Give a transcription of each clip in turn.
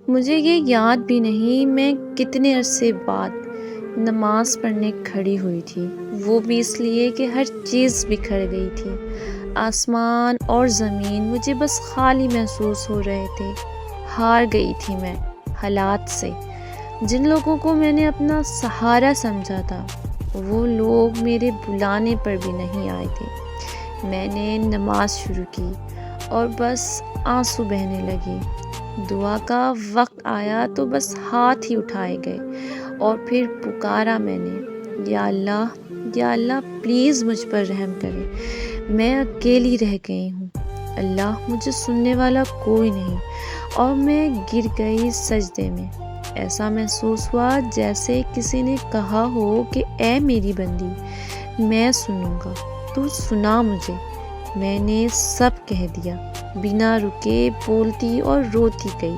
مجھے یہ یاد بھی نہیں میں کتنے عرصے بعد نماز پڑھنے کھڑی ہوئی تھی، وہ بھی اس لیے کہ ہر چیز بکھر گئی تھی۔ آسمان اور زمین مجھے بس خالی محسوس ہو رہے تھے۔ ہار گئی تھی میں حالات سے۔ جن لوگوں کو میں نے اپنا سہارا سمجھا تھا وہ لوگ میرے بلانے پر بھی نہیں آئے تھے۔ میں نے نماز شروع کی اور بس آنسو بہنے لگے۔ دعا کا وقت آیا تو بس ہاتھ ہی اٹھائے گئے اور پھر پکارا میں نے، یا اللہ پلیز مجھ پر رحم کرے، میں اکیلی رہ گئی ہوں۔ اللہ مجھے سننے والا کوئی نہیں، اور میں گر گئی سجدے میں۔ ایسا محسوس ہوا جیسے کسی نے کہا ہو کہ اے میری بندی، میں سنوں گا، تو سنا مجھے۔ میں نے سب کہہ دیا، بنا رکے بولتی اور روتی گئی۔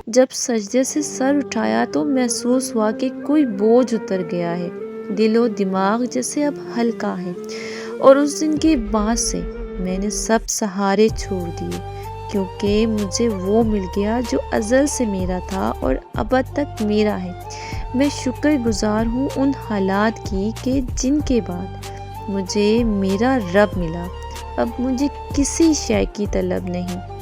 جب سجدے سے سر اٹھایا تو محسوس ہوا کہ کوئی بوجھ اتر گیا ہے، دل و دماغ جیسے اب ہلکا ہے۔ اور اس دن کے بعد سے میں نے سب سہارے چھوڑ دیے، کیونکہ مجھے وہ مل گیا جو ازل سے میرا تھا اور ابد تک میرا ہے۔ میں شکر گزار ہوں ان حالات کی کہ جن کے بعد مجھے میرا رب ملا۔ اب مجھے کسی شے کی طلب نہیں۔